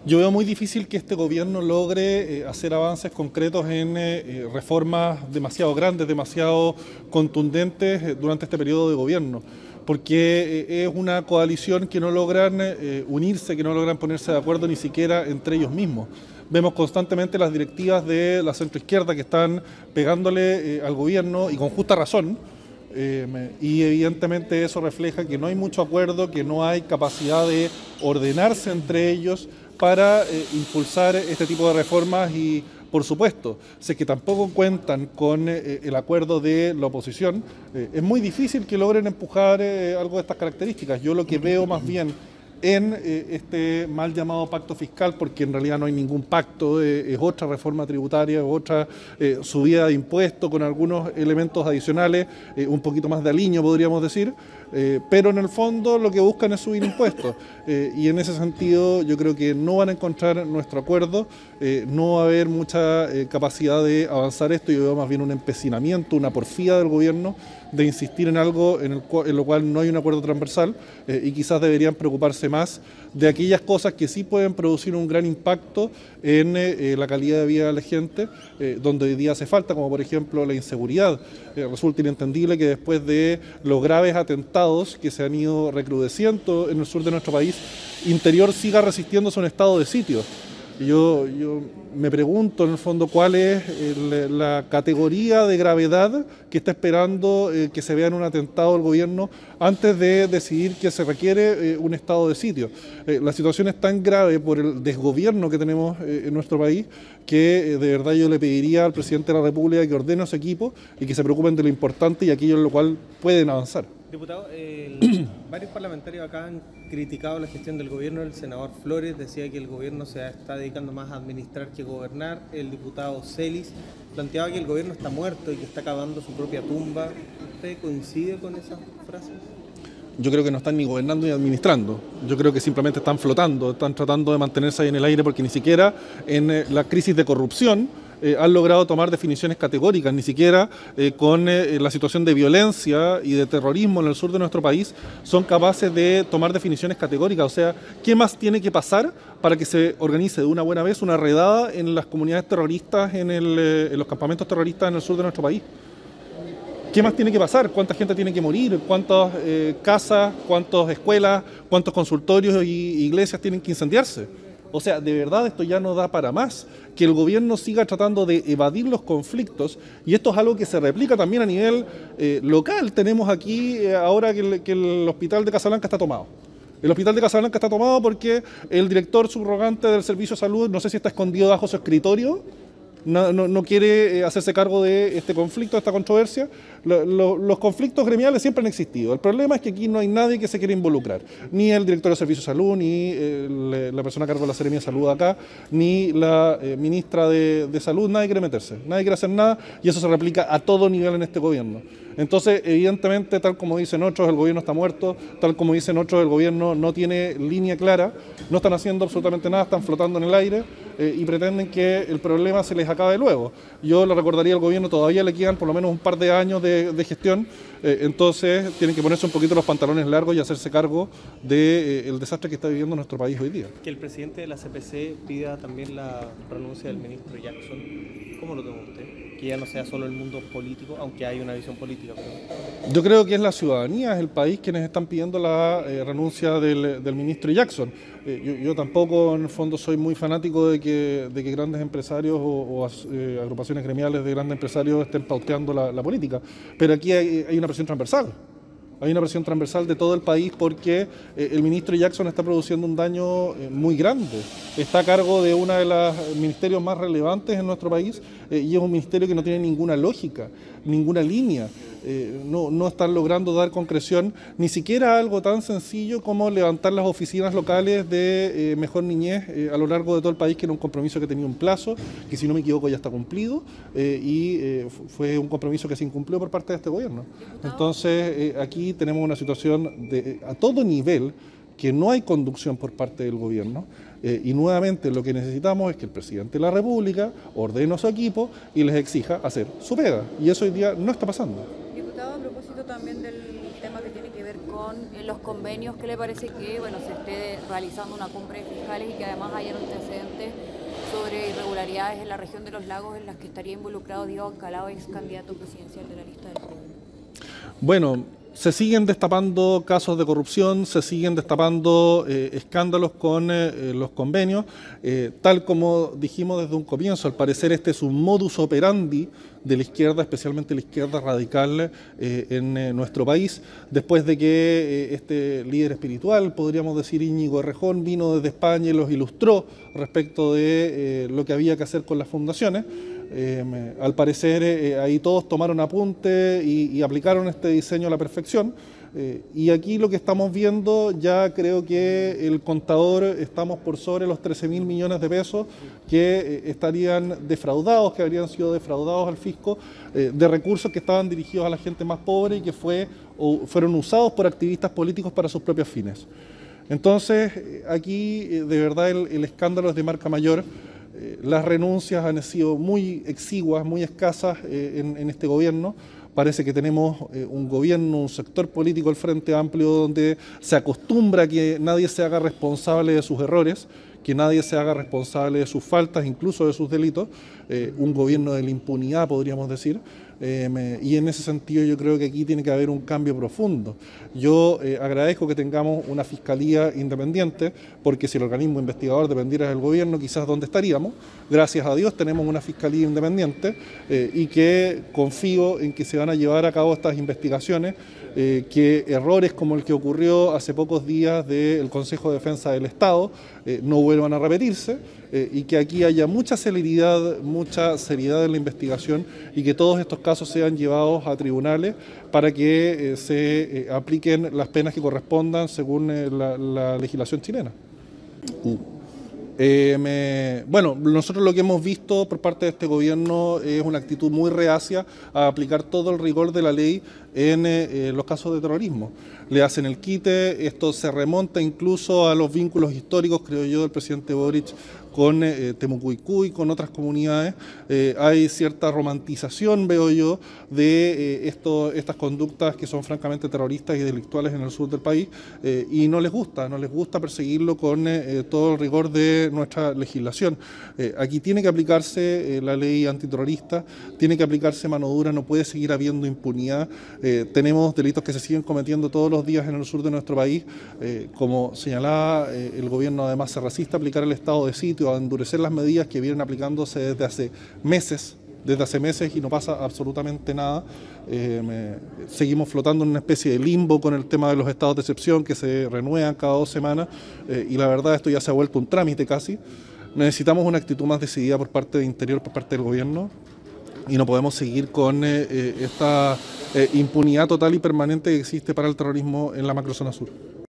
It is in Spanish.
Yo veo muy difícil que este gobierno logre hacer avances concretos en reformas demasiado grandes, demasiado contundentes durante este periodo de gobierno, porque es una coalición que no logran unirse, que no logran ponerse de acuerdo ni siquiera entre ellos mismos. Vemos constantemente las directivas de la centroizquierda que están pegándole al gobierno y con justa razón. Y evidentemente eso refleja que no hay mucho acuerdo, que no hay capacidad de ordenarse entre ellos para impulsar este tipo de reformas y, por supuesto, si es que tampoco cuentan con el acuerdo de la oposición, es muy difícil que logren empujar algo de estas características. Yo lo que veo más bien en este mal llamado pacto fiscal, porque en realidad no hay ningún pacto, es otra reforma tributaria, es otra subida de impuestos con algunos elementos adicionales, un poquito más de aliño podríamos decir, pero en el fondo lo que buscan es subir impuestos y en ese sentido yo creo que no van a encontrar nuestro acuerdo, no va a haber mucha capacidad de avanzar esto. Yo veo más bien un empecinamiento, una porfía del gobierno de insistir en algo en lo cual no hay un acuerdo transversal y quizás deberían preocuparse más de aquellas cosas que sí pueden producir un gran impacto en la calidad de vida de la gente, donde hoy día hace falta, como por ejemplo la inseguridad. Resulta inentendible que después de los graves atentados que se han ido recrudeciendo en el sur de nuestro país, Interior siga resistiéndose a un estado de sitio. Yo me pregunto en el fondo cuál es la categoría de gravedad que está esperando que se vea en un atentado el gobierno antes de decidir que se requiere un estado de sitio. La situación es tan grave por el desgobierno que tenemos en nuestro país que de verdad yo le pediría al presidente de la República que ordene a su equipo y que se preocupen de lo importante y aquello en lo cual pueden avanzar. Diputado, varios parlamentarios acá han criticado la gestión del gobierno. El senador Flores decía que el gobierno se está dedicando más a administrar que gobernar. El diputado Celis planteaba que el gobierno está muerto y que está cavando su propia tumba. ¿Usted coincide con esas frases? Yo creo que no están ni gobernando ni administrando. Yo creo que simplemente están flotando, están tratando de mantenerse ahí en el aire porque ni siquiera en la crisis de corrupción han logrado tomar definiciones categóricas, ni siquiera con la situación de violencia y de terrorismo en el sur de nuestro país son capaces de tomar definiciones categóricas. O sea, ¿qué más tiene que pasar para que se organice de una buena vez una redada en las comunidades terroristas, en los campamentos terroristas en el sur de nuestro país? ¿Qué más tiene que pasar? ¿Cuánta gente tiene que morir? ¿Cuántas casas, cuántas escuelas, cuántos consultorios y iglesias tienen que incendiarse? O sea, de verdad esto ya no da para más, que el gobierno siga tratando de evadir los conflictos y esto es algo que se replica también a nivel local. Tenemos aquí ahora que el hospital de Casablanca está tomado. El hospital de Casablanca está tomado porque el director subrogante del Servicio de Salud, no sé si está escondido bajo su escritorio, no quiere hacerse cargo de este conflicto, de esta controversia. Los conflictos gremiales siempre han existido. El problema es que aquí no hay nadie que se quiera involucrar. Ni el director de Servicio de Salud, ni la persona a cargo de la Seremía de Salud acá, ni la ministra de Salud. Nadie quiere meterse, nadie quiere hacer nada y eso se replica a todo nivel en este gobierno. Entonces, evidentemente, tal como dicen otros, el gobierno está muerto, tal como dicen otros, el gobierno no tiene línea clara, no están haciendo absolutamente nada, están flotando en el aire y pretenden que el problema se les acabe luego. Yo le recordaría al gobierno, todavía le quedan por lo menos un par de años de gestión, entonces tienen que ponerse un poquito los pantalones largos y hacerse cargo del desastre que está viviendo nuestro país hoy día. Que el presidente de la CPC pida también la renuncia del ministro Jackson, ¿cómo lo toma usted? Que ya no sea solo el mundo político, aunque hay una visión política. Yo creo que es la ciudadanía, es el país quienes están pidiendo la renuncia del ministro Jackson. Yo tampoco en el fondo soy muy fanático de que grandes empresarios o agrupaciones gremiales de grandes empresarios estén pauteando la política, pero aquí hay una presión transversal. Hay una presión transversal de todo el país porque el ministro Jackson está produciendo un daño muy grande. Está a cargo de uno de los ministerios más relevantes en nuestro país y es un ministerio que no tiene ninguna lógica, ninguna línea. No están logrando dar concreción ni siquiera a algo tan sencillo como levantar las oficinas locales de Mejor Niñez a lo largo de todo el país, que era un compromiso que tenía un plazo, que si no me equivoco ya está cumplido y fue un compromiso que se incumplió por parte de este gobierno. Entonces aquí tenemos una situación a todo nivel que no hay conducción por parte del gobierno y nuevamente lo que necesitamos es que el presidente de la República ordene a su equipo y les exija hacer su pega y eso hoy día no está pasando. Diputado, a propósito también del tema que tiene que ver con con los convenios, ¿qué le parece que se esté realizando una cumbre de fiscales y que además hayan antecedentes sobre irregularidades en la región de los lagos en las que estaría involucrado Diego Ancalao, ex candidato presidencial de la lista del gobierno? Bueno, se siguen destapando casos de corrupción, se siguen destapando escándalos con los convenios, tal como dijimos desde un comienzo. Al parecer este es un modus operandi de la izquierda, especialmente la izquierda radical en nuestro país, después de que este líder espiritual, podríamos decir Íñigo Errejón, vino desde España y los ilustró respecto de lo que había que hacer con las fundaciones. Al parecer ahí todos tomaron apunte y aplicaron este diseño a la perfección. Y aquí lo que estamos viendo, ya creo que el contador, estamos por sobre los 13.000 millones de pesos que estarían defraudados, que habrían sido defraudados al fisco, de recursos que estaban dirigidos a la gente más pobre y que fueron usados por activistas políticos para sus propios fines. Entonces, aquí de verdad el escándalo es de marca mayor. Las renuncias han sido muy exiguas, muy escasas en este gobierno. Parece que tenemos un gobierno, un sector político, el Frente Amplio, donde se acostumbra a que nadie se haga responsable de sus errores, que nadie se haga responsable de sus faltas, incluso de sus delitos. Un gobierno de la impunidad, podríamos decir. Y en ese sentido yo creo que aquí tiene que haber un cambio profundo. Yo agradezco que tengamos una fiscalía independiente, porque si el organismo investigador dependiera del gobierno, quizás ¿dónde estaríamos? Gracias a Dios tenemos una fiscalía independiente y que confío en que se van a llevar a cabo estas investigaciones, que errores como el que ocurrió hace pocos días del Consejo de Defensa del Estado no vuelvan a repetirse, y que aquí haya mucha celeridad, mucha seriedad en la investigación y que todos estos casos sean llevados a tribunales para que se apliquen las penas que correspondan según la legislación chilena. Bueno, nosotros lo que hemos visto por parte de este gobierno es una actitud muy reacia a aplicar todo el rigor de la ley en los casos de terrorismo. Le hacen el quite, esto se remonta incluso a los vínculos históricos, creo yo, del presidente Boric con Temucuicú y con otras comunidades. Hay cierta romantización, veo yo, de estas conductas que son francamente terroristas y delictuales en el sur del país, y no les gusta perseguirlo con todo el rigor de nuestra legislación. Aquí tiene que aplicarse la ley antiterrorista, tiene que aplicarse mano dura, no puede seguir habiendo impunidad. Tenemos delitos que se siguen cometiendo todos los días en el sur de nuestro país, como señalaba, el gobierno además se resiste a aplicar el estado de sitio, a endurecer las medidas que vienen aplicándose desde hace meses y no pasa absolutamente nada. Seguimos flotando en una especie de limbo con el tema de los estados de excepción que se renuevan cada 2 semanas, y la verdad esto ya se ha vuelto un trámite casi. Necesitamos una actitud más decidida por parte del Interior, por parte del gobierno, y no podemos seguir con esta impunidad total y permanente que existe para el terrorismo en la macrozona sur.